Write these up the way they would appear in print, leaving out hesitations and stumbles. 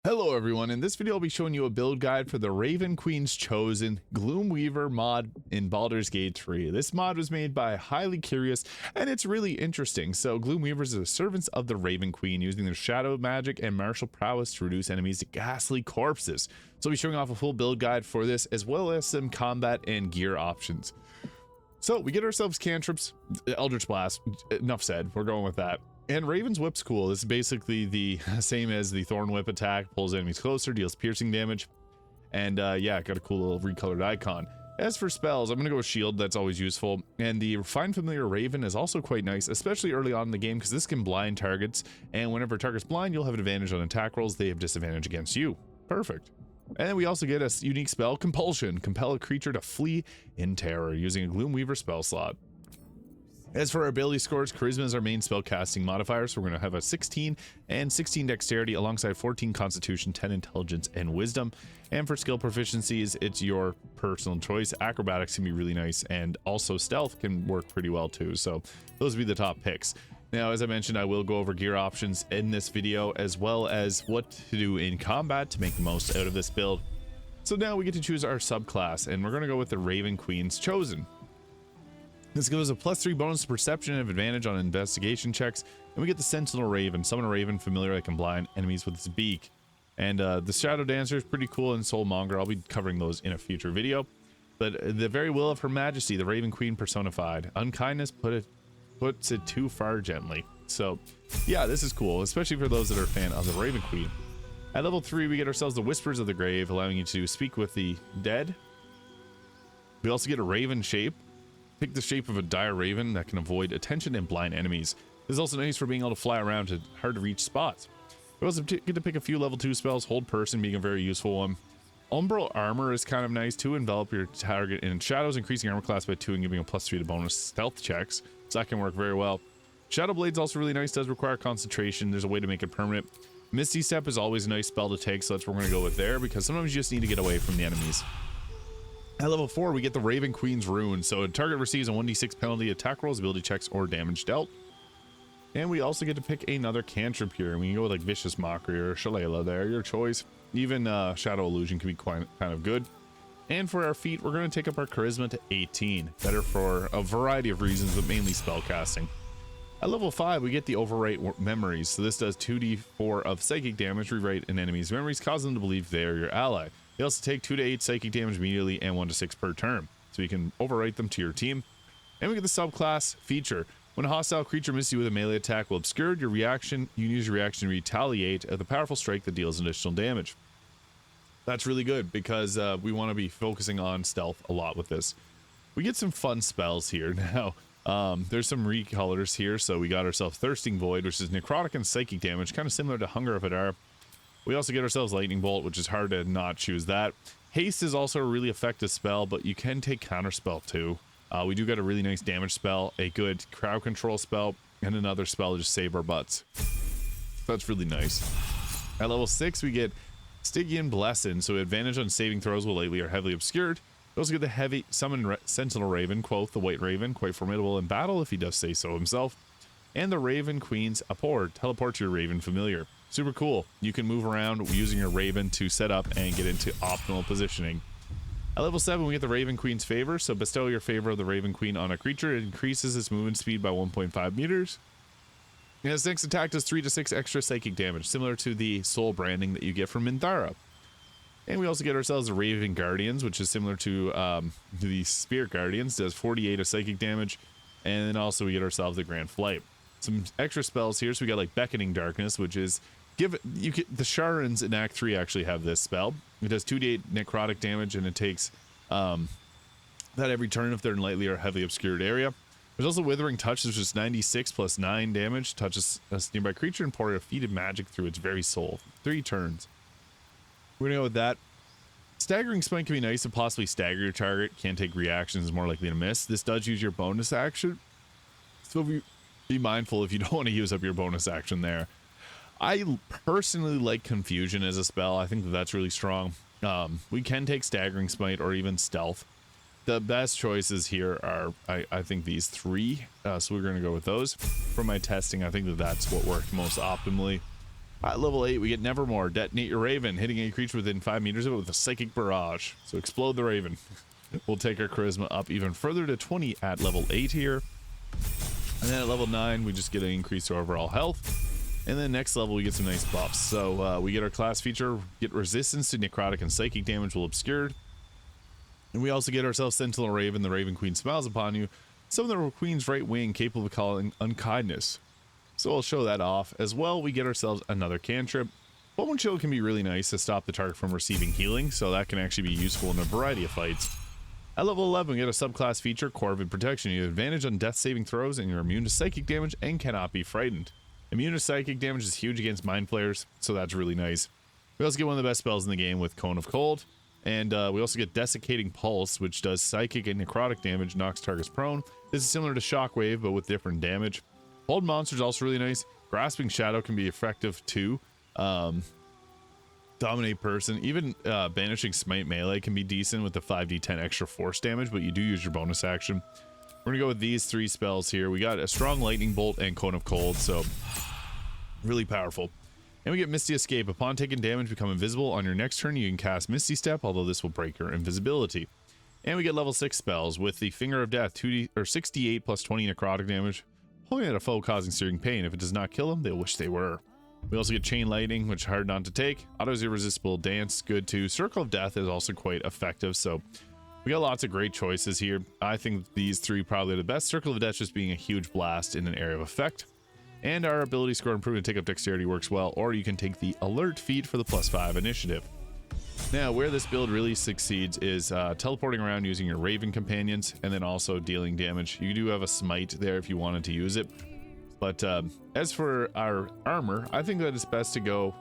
Hello everyone, in this video I'll be showing you a build guide for the Raven Queen's Chosen GLOOM Weaver mod in Baldur's Gate 3. This mod was made by HighlyCurious and it's really interesting. So GLOOM Weavers are the servants of the Raven Queen, using their shadow magic and martial prowess to reduce enemies to ghastly corpses. So I'll be showing off a full build guide for this as well as some combat and gear options. So we get ourselves cantrips, Eldritch Blast, enough said, we're going with that. And Raven's Whip's cool. This is basically the same as the Thorn Whip attack, pulls enemies closer, deals piercing damage, and yeah, got a cool little recolored icon. As for spells, I'm going to go with Shield, that's always useful, and the Find Familiar Raven is also quite nice, especially early on in the game, because this can blind targets, and whenever a target's blind, you'll have an advantage on attack rolls, they have disadvantage against you. Perfect. And then we also get a unique spell, Compulsion, compel a creature to flee in terror, using a Gloom Weaver spell slot. As for our ability scores, Charisma is our main spell casting modifier, so we're going to have a 16 and 16 Dexterity alongside 14 Constitution, 10 Intelligence, and Wisdom. And for skill proficiencies, it's your personal choice. Acrobatics can be really nice, and also Stealth can work pretty well too, so those would be the top picks. Now, as I mentioned, I will go over gear options in this video, as well as what to do in combat to make the most out of this build. So now we get to choose our subclass, and we're going to go with the Raven Queen's Chosen. This gives a +3 bonus to perception and advantage on investigation checks, and we get the Sentinel Raven, summon a Raven familiar that can blind enemies with its beak. And the Shadow Dancer is pretty cool, and Soulmonger, I'll be covering those in a future video. But the very will of Her Majesty, the Raven Queen personified. Unkindness puts it too far gently. So yeah, this is cool, especially for those that are a fan of the Raven Queen. At level 3, we get ourselves the Whispers of the Grave, allowing you to speak with the dead. We also get a Raven shape. Pick the shape of a dire raven that can avoid attention and blind enemies. This is also nice for being able to fly around to hard to reach spots. We also get to pick a few level 2 spells, Hold Person being a very useful one. Umbral Armor is kind of nice to envelop your target in shadows, increasing armor class by 2 and giving a +3 to bonus stealth checks. So that can work very well. Shadow Blade's also really nice, does require concentration. There's a way to make it permanent. Misty Step is always a nice spell to take, so that's what we're going to go with there, because sometimes you just need to get away from the enemies. At level 4, we get the Raven Queen's Rune. So a target receives a 1d6 penalty, attack rolls, ability checks, or damage dealt. And we also get to pick another cantrip here. We can go with like Vicious Mockery or Shillelagh there, your choice. Even Shadow Illusion can be kind of good. And for our feat, we're going to take up our Charisma to 18. Better for a variety of reasons, but mainly spell casting. At level 5, we get the Overwrite Memories. So this does 2d4 of psychic damage, rewrite an enemy's memories, causing them to believe they are your ally. They also take 2 to 8 psychic damage immediately and 1 to 6 per turn, so you can overwrite them to your team. And we get the subclass feature. When a hostile creature misses you with a melee attack will obscure your reaction, you can use your reaction to retaliate at the powerful strike that deals additional damage. That's really good because we want to be focusing on stealth a lot with this. We get some fun spells here now. There's some recolors here, so we got ourselves Thirsting Void, which is necrotic and psychic damage, kind of similar to Hunger of Adar. We also get ourselves Lightning Bolt, which is hard to not choose that. Haste is also a really effective spell, but you can take Counterspell too. We do get a really nice damage spell, a good crowd control spell, and another spell to just save our butts. That's really nice. At level 6, we get Stygian Blessing, so advantage on saving throws will lightly or heavily obscured. We also get the heavy summon Sentinel Raven, Quoth, the White Raven, quite formidable in battle if he does say so himself. And the Raven Queen's Apport, teleport your Raven familiar. Super cool. You can move around using your Raven to set up and get into optimal positioning. At level 7, we get the Raven Queen's Favor. So bestow your favor of the Raven Queen on a creature. It increases its movement speed by 1.5 meters. And its next attack does 3 to 6 extra psychic damage, similar to the soul branding that you get from Minthara. And we also get ourselves the Raven Guardians, which is similar to the Spirit Guardians. Does 48 of psychic damage. And then also we get ourselves the Grand Flight. Some extra spells here. So we got like Beckoning Darkness, which is the Sharans in Act 3 actually have this spell. It does 2d8 necrotic damage, and it takes that every turn if they're in lightly or heavily obscured area. There's also Withering Touch, which is 96 plus 9 damage, touches a nearby creature and pour a feat of magic through its very soul. 3 turns. We're gonna go with that. Staggering Smite can be nice and possibly stagger your target. Can't take reactions, more likely to miss. This does use your bonus action, so be mindful if you don't want to use up your bonus action there. I personally like Confusion as a spell. I think that's really strong. We can take Staggering Smite or even Stealth. The best choices here are, I think, these 3. So we're going to go with those. For my testing, I think that's what worked most optimally. At level 8, we get Nevermore. Detonate your Raven, hitting a creature within 5 meters of it with a Psychic Barrage. So explode the Raven. We'll take our Charisma up even further to 20 at level 8 here. And then at level 9, we just get an increase to overall health. And then next level, we get some nice buffs. So we get our class feature, get resistance to necrotic and psychic damage while obscured. And we also get ourselves Sentinel Raven. The Raven Queen smiles upon you. Some of the Queen's right wing capable of calling unkindness. So I'll show that off. As well, we get ourselves another cantrip. Bone Chill can be really nice to stop the target from receiving healing, so that can actually be useful in a variety of fights. At level 11, we get a subclass feature, Corvid Protection. You have advantage on death saving throws, and you're immune to psychic damage and cannot be frightened. Immune to psychic damage is huge against mind players, so that's really nice. We also get one of the best spells in the game with Cone of Cold, and we also get Desiccating Pulse, which does psychic and necrotic damage, knocks targets prone. This is similar to Shockwave, but with different damage. Hold Monster is also really nice. Grasping Shadow can be effective too. Dominate Person, even Banishing Smite Melee can be decent with the 5d10 extra force damage, but you do use your bonus action. We're gonna go with these 3 spells here. We got a strong Lightning Bolt and Cone of Cold, so really powerful. And we get Misty Escape. Upon taking damage, become invisible. On your next turn, you can cast Misty Step, although this will break your invisibility. And we get level 6 spells with the Finger of Death, 68 plus 20 necrotic damage. Pulling at a foe causing searing pain. If it does not kill them, they'll wish they were. We also get Chain Lightning, which is hard not to take. Auto's Irresistible Dance, good too. Circle of Death is also quite effective, so we got lots of great choices here. I think these 3 probably are the best. Circle of Death just being a huge blast in an area of effect. And our ability score improvement to take up dexterity works well, or you can take the Alert feat for the +5 initiative. Now, where this build really succeeds is teleporting around using your Raven companions, and then also dealing damage. You do have a Smite there if you wanted to use it. But as for our armor, I think that it's best to go...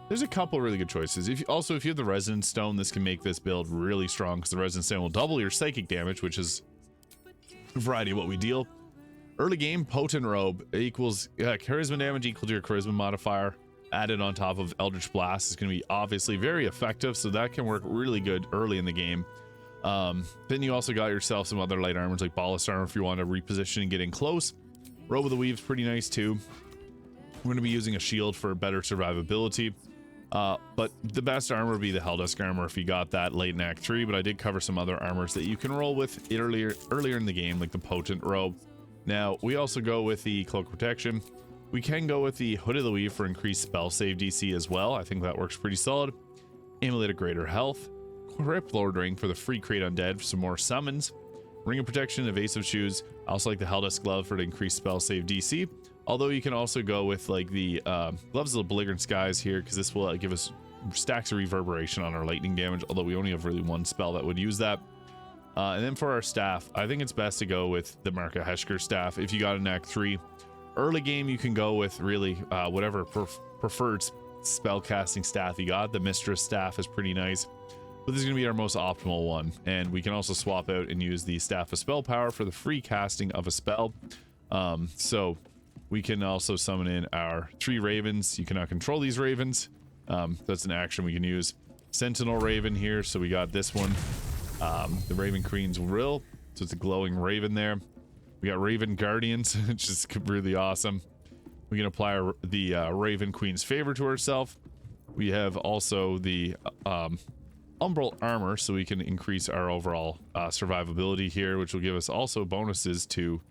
There's a couple really good choices. If you have the Resonance Stone, this can make this build really strong, because the Resonance Stone will double your psychic damage, which is a variety of what we deal. Early game, Potent Robe equals charisma damage equal to your charisma modifier. Added on top of Eldritch Blast is going to be obviously very effective, so that can work really good early in the game. Then you also got yourself some other light armors like Ballast Armor if you want to reposition and get in close. Robe of the Weave is pretty nice too. We're going to be using a shield for better survivability. But the best armor would be the Helldusk Armor if you got that late in Act 3, but I did cover some other armors that you can roll with earlier in the game, like the Potent Robe. Now, we also go with the Cloak Protection. We can go with the Hood of the Weave for increased spell save DC as well. I think that works pretty solid. Amulet of Greater Health. Crypt Lord Ring for the free Create Undead for some more summons. Ring of Protection, Evasive Shoes. I also like the Helldusk Glove for the increased spell save DC. Although you can also go with like the Gloves of the Belligerent Skies here, because this will give us stacks of reverberation on our lightning damage, although we only have really one spell that would use that. And then for our staff, I think it's best to go with the Marka Heshker staff if you got an Act 3. Early game, you can go with really whatever preferred spell casting staff you got. The Mistress staff is pretty nice, but this is going to be our most optimal one. And we can also swap out and use the Staff of Spell Power for the free casting of a spell. So we can also summon in our 3 ravens. You cannot control these ravens. That's an action we can use. Sentinel Raven here, so we got this one. The Raven Queen's Will, so it's a glowing raven there. We got Raven Guardians, which is really awesome. We can apply the Raven Queen's Favor to herself. We have also the Umbral Armor, so we can increase our overall survivability here, which will give us also bonuses to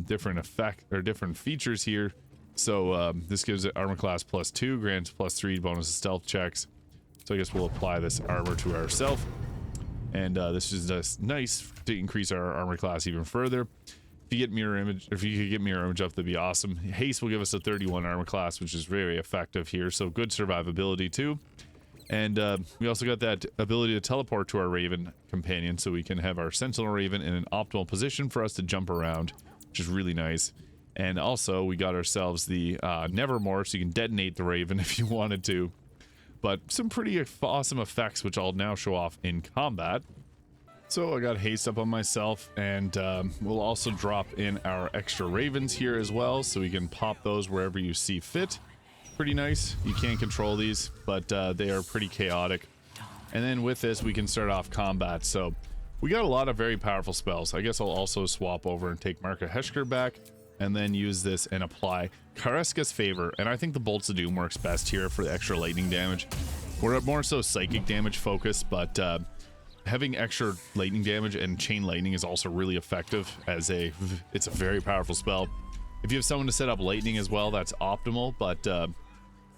different features here. So this gives it armor class +2, grants +3 bonus to stealth checks. So I guess we'll apply this armor to ourselves. And this is just nice to increase our armor class even further. If you get mirror image, if you could get mirror image up, that'd be awesome. Haste will give us a 31 armor class, which is very effective here. So good survivability too. And we also got that ability to teleport to our Raven companion, so we can have our Sentinel Raven in an optimal position for us to jump around, which is really nice. And also we got ourselves the Nevermore, so you can detonate the Raven if you wanted to. But some pretty awesome effects, which I'll now show off in combat. So I got haste up on myself, and we'll also drop in our extra ravens here as well, so we can pop those wherever you see fit. Pretty nice. You can't control these, but they are pretty chaotic. And then with this, we can start off combat. So we got a lot of very powerful spells. I guess I'll also swap over and take Marka Heshker back. and then use this and apply Kareska's Favor. And I think the Bolts of Doom works best here for the extra lightning damage. We're more so psychic damage focused, but having extra lightning damage and chain lightning is also really effective as it's a very powerful spell. If you have someone to set up lightning as well, that's optimal, but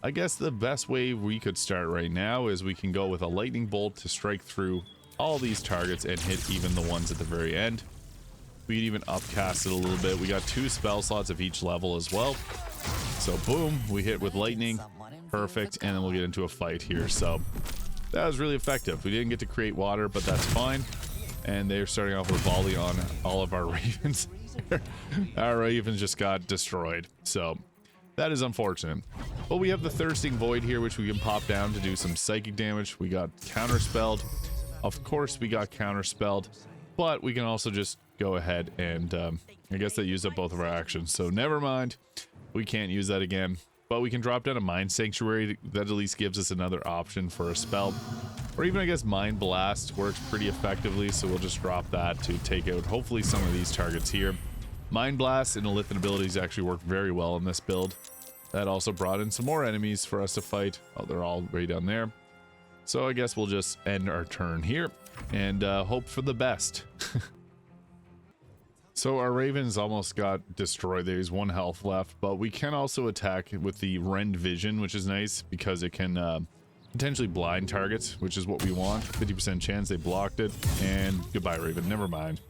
I guess the best way we could start right now is we can go with a lightning bolt to strike through all these targets and hit even the ones at the very end. We can even upcast it a little bit. We got 2 spell slots of each level as well. So boom, we hit with lightning. Perfect. And then we'll get into a fight here. So that was really effective. We didn't get to create water, but that's fine. And they're starting off with volley on all of our ravens. Our ravens just got destroyed. So that is unfortunate. But we have the Thirsting Void here, which we can pop down to do some psychic damage. We got counterspelled. Of course, we got counterspelled, but we can also just go ahead and I guess that used up both of our actions. So never mind. We can't use that again, but we can drop down a Mind Sanctuary. That at least gives us another option for a spell. Or even, I guess, Mind Blast works pretty effectively, so we'll just drop that to take out hopefully some of these targets here. Mind Blast and Illithid abilities actually work very well in this build. That also brought in some more enemies for us to fight. Oh, they're all way down there. So I guess we'll just end our turn here and hope for the best. So our ravens almost got destroyed. There's 1 health left, but we can also attack with the Rend Vision, which is nice because it can potentially blind targets, which is what we want. 50% chance they blocked it, and goodbye Raven, never mind.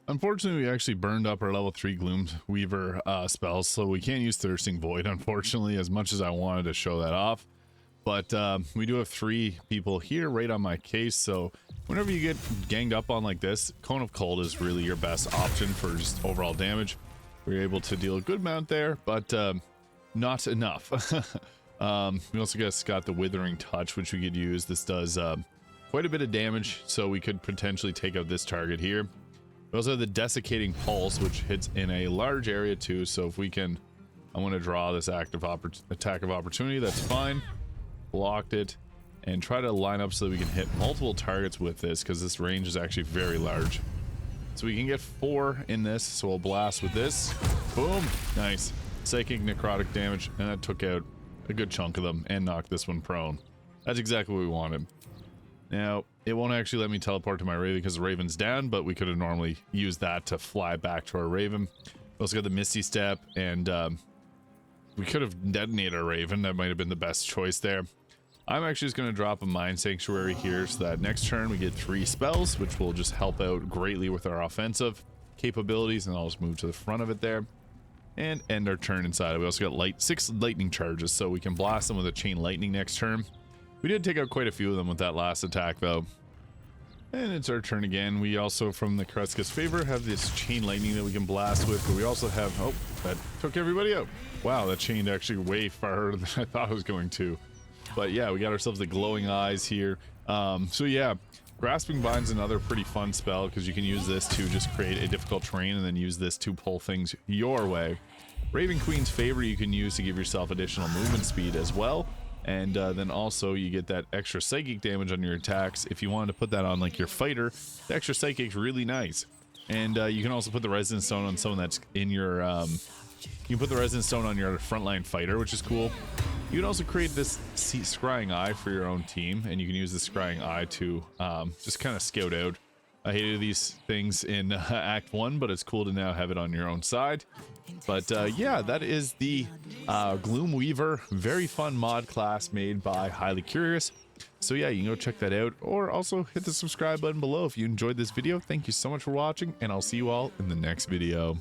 Unfortunately, we actually burned up our level 3 Gloom Weaver spells, so we can't use Thirsting Void, unfortunately, as much as I wanted to show that off. But we do have 3 people here right on my case, so whenever you get ganged up on like this, Cone of Cold is really your best option for just overall damage. We're able to deal a good amount there, but not enough. We also got the Withering Touch, which we could use. This does quite a bit of damage, so we could potentially take out this target here. We also have the Desiccating Pulse, which hits in a large area too, so if we can, I want to draw this active attack of opportunity, that's fine. Blocked it, and try to line up so that we can hit multiple targets with this, because this range is actually very large. So we can get 4 in this, so we'll blast with this. Boom, nice. Psychic necrotic damage, and that took out a good chunk of them and knocked this one prone. That's exactly what we wanted. Now, it won't actually let me teleport to my Raven because the Raven's down, but we could have normally used that to fly back to our Raven. We also got the Misty Step, and we could have detonated our Raven. That might have been the best choice there. I'm actually just going to drop a Mind Sanctuary here so that next turn we get 3 spells, which will just help out greatly with our offensive capabilities, and I'll just move to the front of it there and end our turn inside. We also got 6 lightning charges, so we can blast them with a Chain Lightning next turn. We did take out quite a few of them with that last attack though. And it's our turn again. We also, from the Kareska's Favor, have this Chain Lightning that we can blast with, but we also have, oh, that took everybody out. Wow, that chained actually way farther than I thought it was going to. But yeah, we got ourselves the Glowing Eyes here. So yeah, Grasping Bind's another pretty fun spell because you can use this to just create a difficult terrain and then use this to pull things your way. Raven Queen's Favor you can use to give yourself additional movement speed as well. And then also you get that extra psychic damage on your attacks. If you wanted to put that on like your fighter, the extra psychic's really nice. And you can also put the Resonance Stone on someone that's in your you can put the Resonance Stone on your frontline fighter, which is cool. You can also create this Scrying Eye for your own team, and you can use the Scrying Eye to just kind of scout out. I hated these things in Act 1, but it's cool to now have it on your own side. But yeah, that is the Gloom Weaver, very fun mod class made by HighlyCurious. So yeah, you can go check that out, or also hit the subscribe button below if you enjoyed this video. Thank you so much for watching, and I'll see you all in the next video.